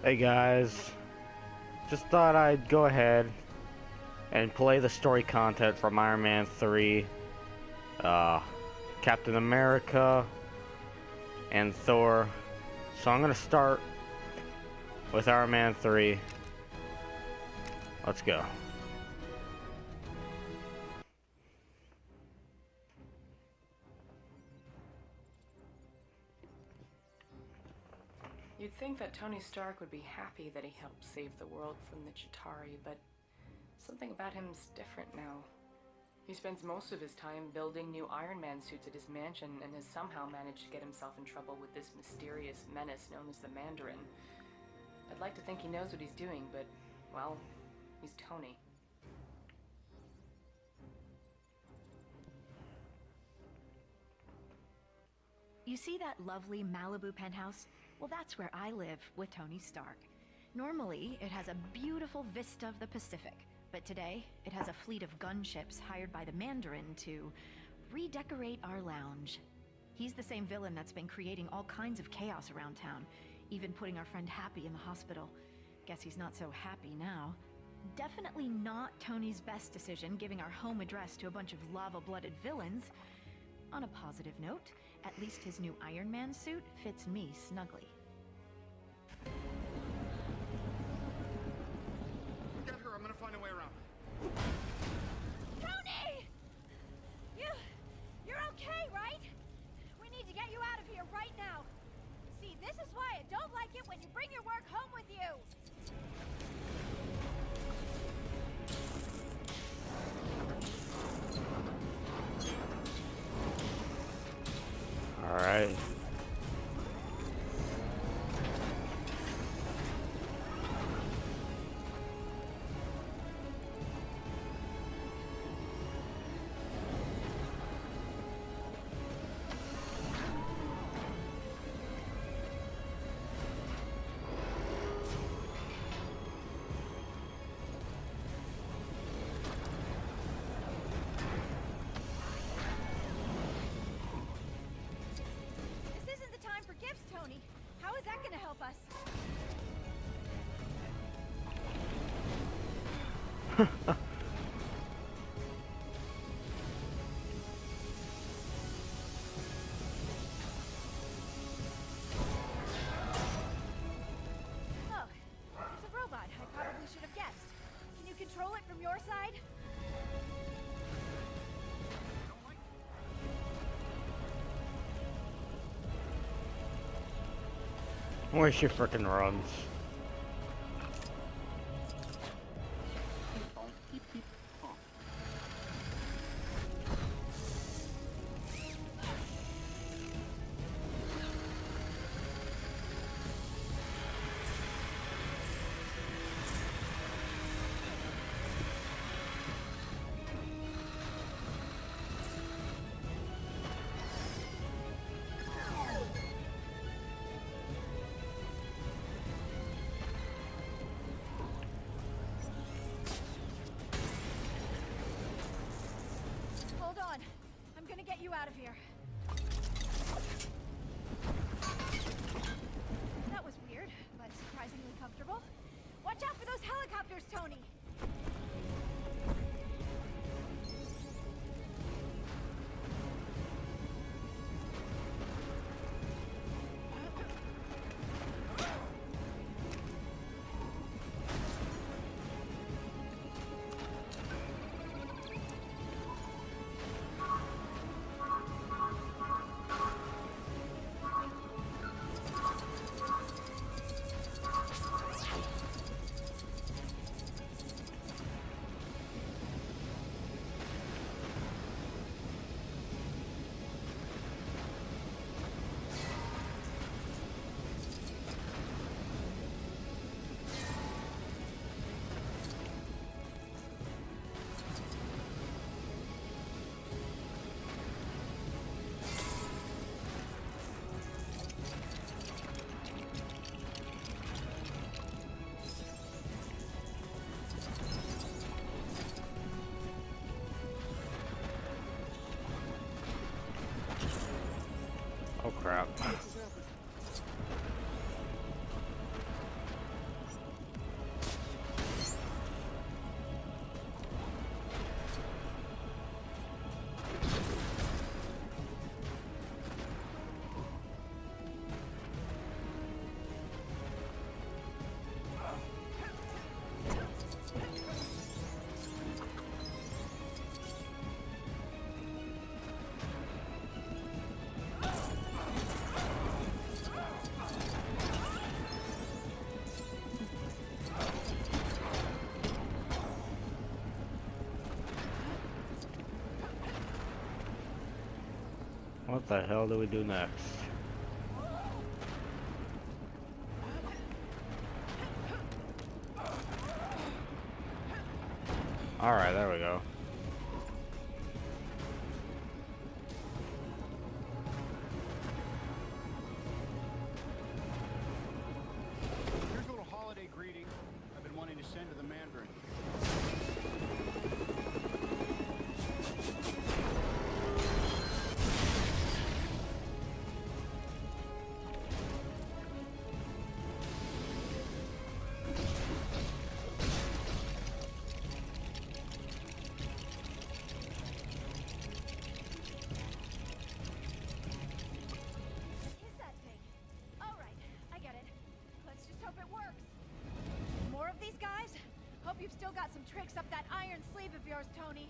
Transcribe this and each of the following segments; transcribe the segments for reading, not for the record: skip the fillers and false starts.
Hey guys, just thought I'd go ahead and play the story content from Iron Man 3, Captain America, and Thor. So I'm gonna start with Iron Man 3. Let's go. You'd think that Tony Stark would be happy that he helped save the world from the Chitauri, but something about him's different now. He spends most of his time building new Iron Man suits at his mansion and has somehow managed to get himself in trouble with this mysterious menace known as the Mandarin. I'd like to think he knows what he's doing, but, well, he's Tony. You see that lovely Malibu penthouse? Well, that's where I live with Tony Stark. Normally, it has a beautiful vista of the Pacific, but today, it has a fleet of gunships hired by the Mandarin to redecorate our lounge. He's the same villain that's been creating all kinds of chaos around town, even putting our friend Happy in the hospital. Guess he's not so happy now. Definitely not Tony's best decision giving our home address to a bunch of lava-blooded villains. On a positive note, at least his new Iron Man suit fits me snugly. Get her, I'm gonna find a way around. Tony! You're okay, right? We need to get you out of here right now. See, this is why I don't like it when you bring your work home with you. Alright. This isn't the time for gifts, Tony. How is that gonna help us? Oh, there's a robot. I probably should have guessed. Can you control it from your side? Where she frickin' runs. Hold on. I'm gonna get you out of here. That was weird, but surprisingly comfortable. Watch out for those helicopters, Tony! What the hell do we do next? Alright, there we go. Here's a little holiday greeting I've been wanting to send to the Mandarin. Is that thing? All right, I get it. Let's just hope it works. More of these guys? Hope you've still got some tricks up that iron sleeve of yours, Tony.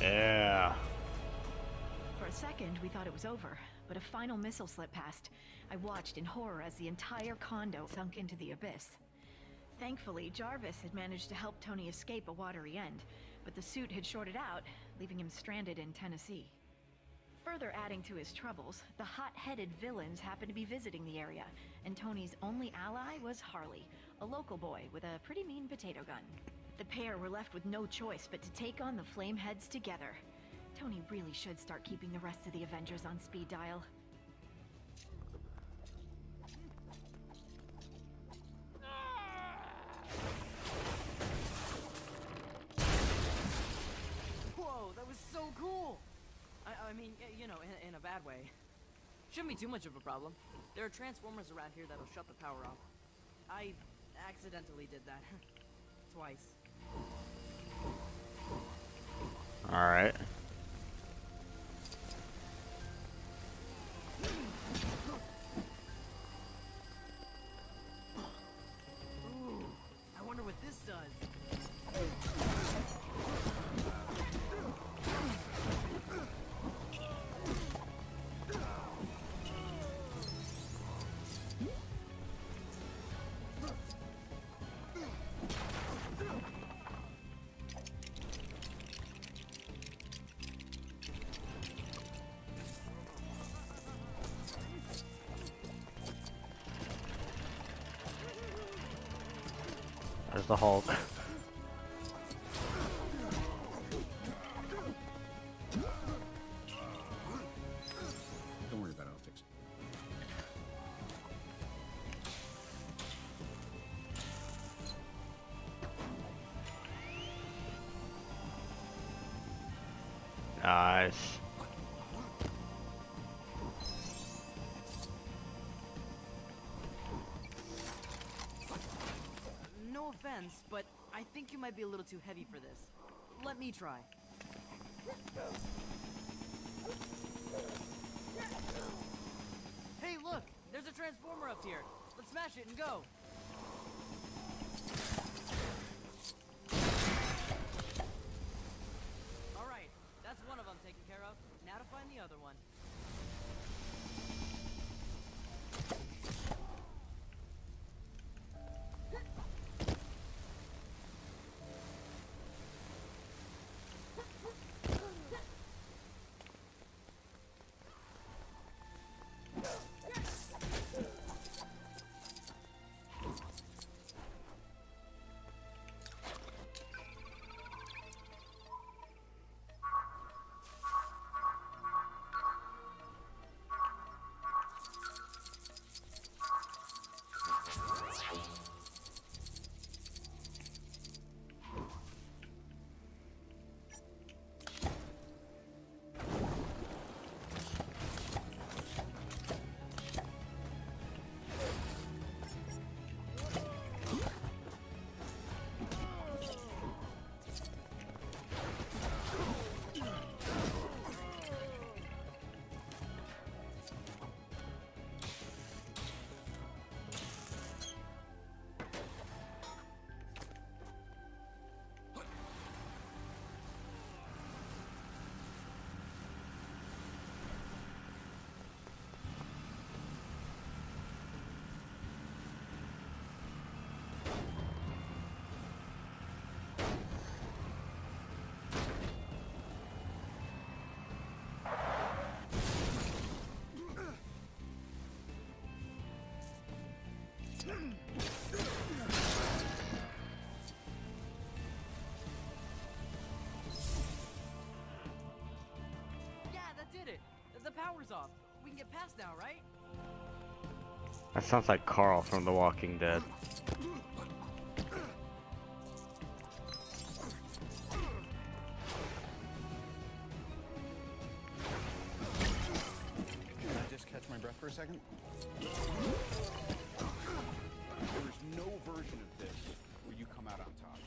Yeah. For a second, we thought it was over, but a final missile slipped past. I watched in horror as the entire condo sunk into the abyss. Thankfully, Jarvis had managed to help Tony escape a watery end, but the suit had shorted out, leaving him stranded in Tennessee. Further adding to his troubles, the hot-headed villains happened to be visiting the area, and Tony's only ally was Harley, a local boy with a pretty mean potato gun. The pair were left with no choice but to take on the Flameheads together. Tony really should start keeping the rest of the Avengers on speed dial. Whoa, that was so cool! I mean, you know, in a bad way. Shouldn't be too much of a problem. There are transformers around here that'll shut the power off. I accidentally did that. Twice. Alright. Ooh, I wonder what this does. There's the Hulk. Don't worry about it, I'll fix it. Nice. No offense, but I think you might be a little too heavy for this. Let me try. Hey, look! There's a transformer up here. Let's smash it and go. All right, that's one of them taken care of. Now to find the other one. Yeah, that did it. The power's off. We can get past now, right? That sounds like Carl from The Walking Dead. Can I just catch my breath for a second? There's no version of this where you come out on top.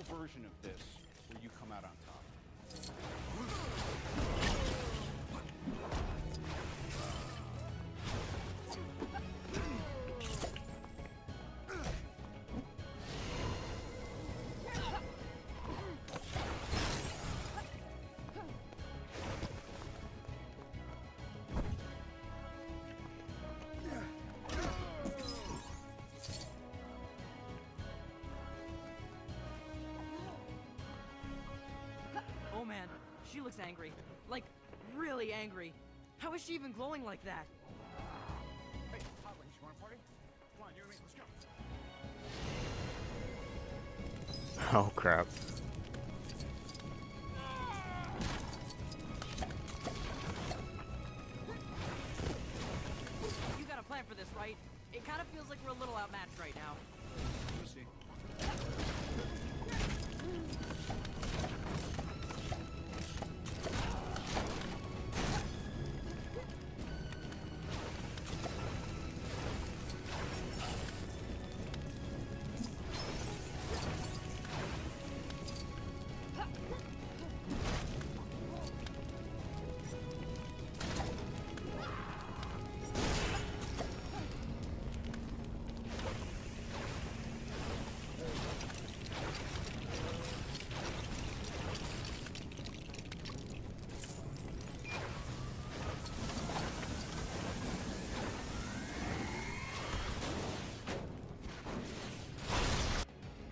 Version of this where you come out on top. Oh man, she looks angry. Like, really angry. How is she even glowing like that? Hey, Hotwings, you want to party? Come on, you and me, let's go. Oh crap. You got a plan for this, right? It kind of feels like we're a little outmatched right now. We'll see.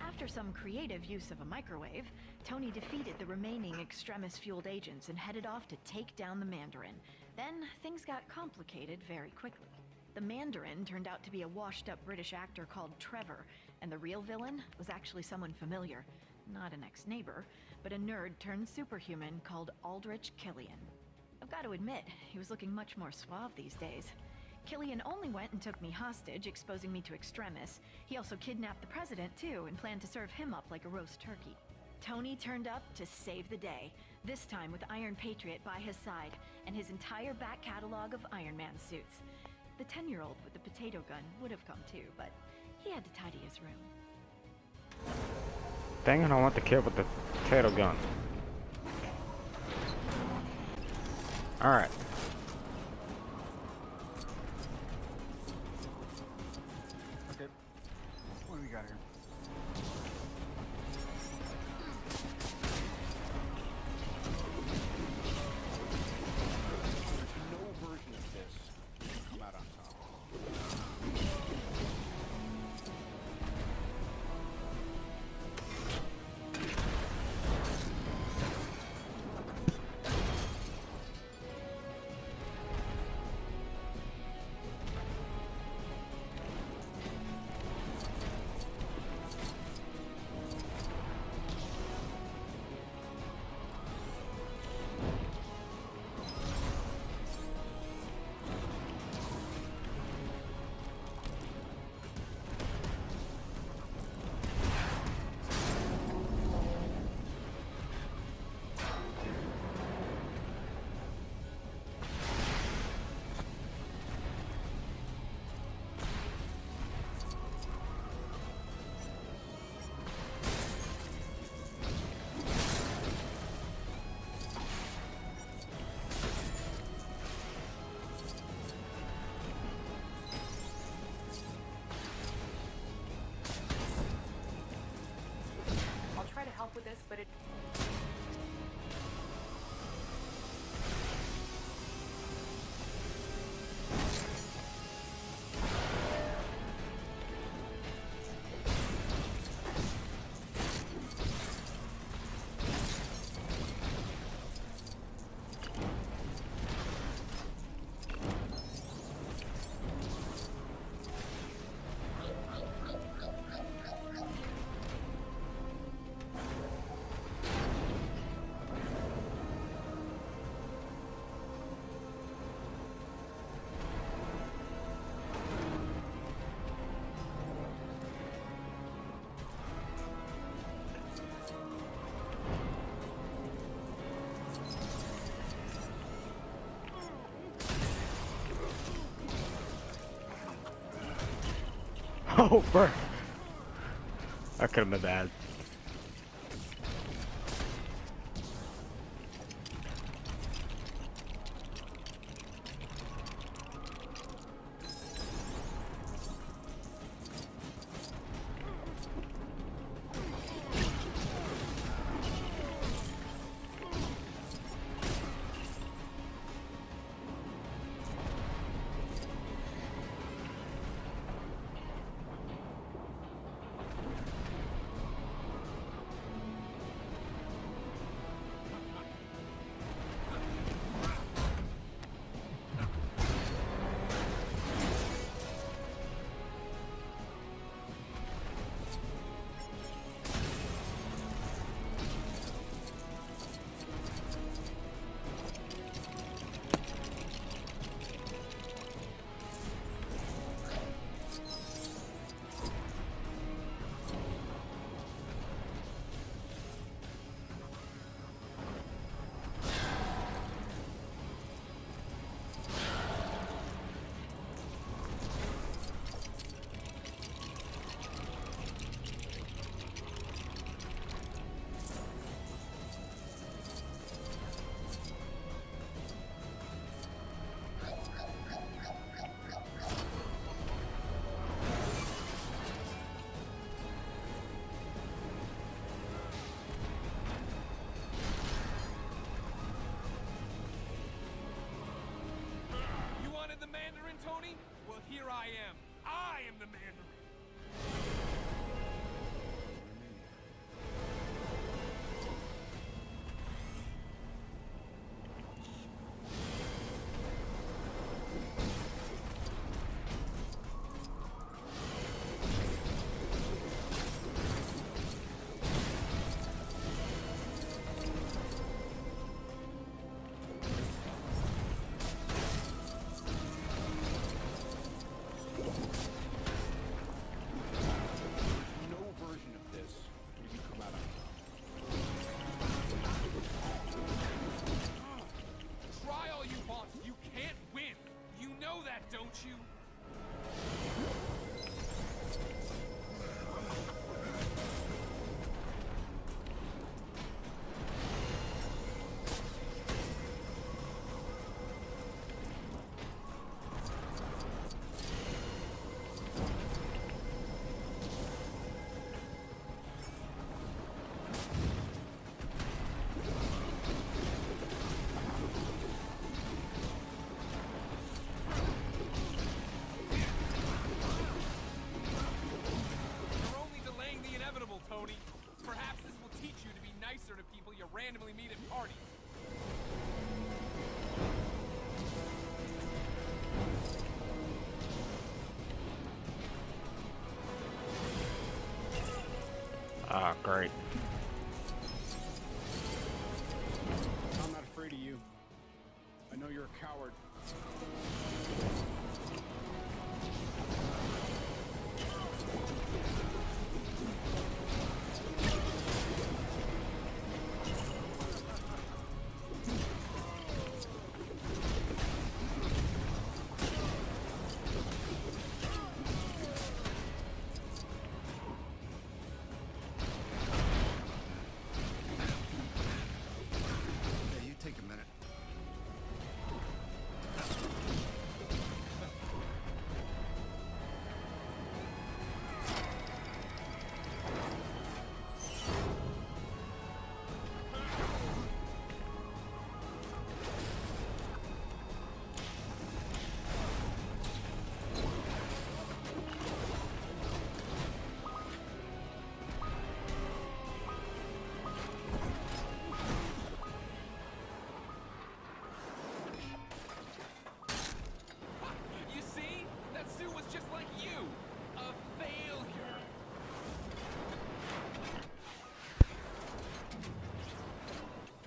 After some creative use of a microwave, Tony defeated the remaining Extremis-fueled agents and headed off to take down the Mandarin. Then, things got complicated very quickly. The Mandarin turned out to be a washed-up British actor called Trevor, and the real villain was actually someone familiar. Not an ex-neighbor, but a nerd-turned-superhuman called Aldrich Killian. I've got to admit, he was looking much more suave these days. Killian only went and took me hostage, exposing me to Extremis. He also kidnapped the president, too, and planned to serve him up like a roast turkey. Tony turned up to save the day, this time with Iron Patriot by his side, and his entire back catalog of Iron Man suits. The 10-year-old with the potato gun would have come too, but he had to tidy his room. Dang it, I want the kid with the potato gun. Alright. Okay. What do we got here? There's no version of this come out on top. over. That could have been bad. The Mandarin, Tony? Well, here I am. I am the Mandarin. Don't you? Tony. Perhaps this will teach you to be nicer to people you randomly meet at parties. Ah, great. I'm not afraid of you. I know you're a coward.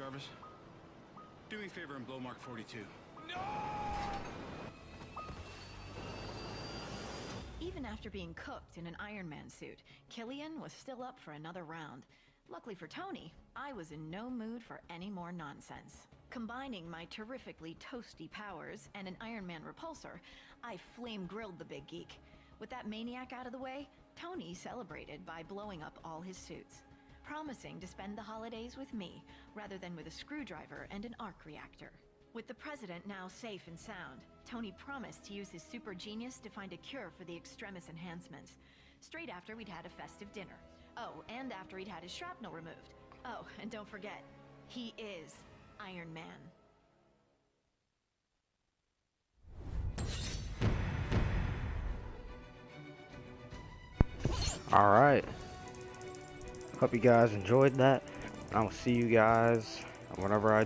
Jarvis, do me a favor and blow Mark 42. No! Even after being cooked in an Iron Man suit, Killian was still up for another round. Luckily for Tony, I was in no mood for any more nonsense. Combining my terrifically toasty powers and an Iron Man repulsor, I flame-grilled the big geek. With that maniac out of the way, Tony celebrated by blowing up all his suits, promising to spend the holidays with me rather than with a screwdriver and an arc reactor. With the president now safe and sound, Tony promised to use his super genius to find a cure for the extremis enhancements, straight after we'd had a festive dinner. Oh, and after he'd had his shrapnel removed. Oh, and don't forget, he is Iron Man. Alright. Hope you guys enjoyed that. I will see you guys whenever I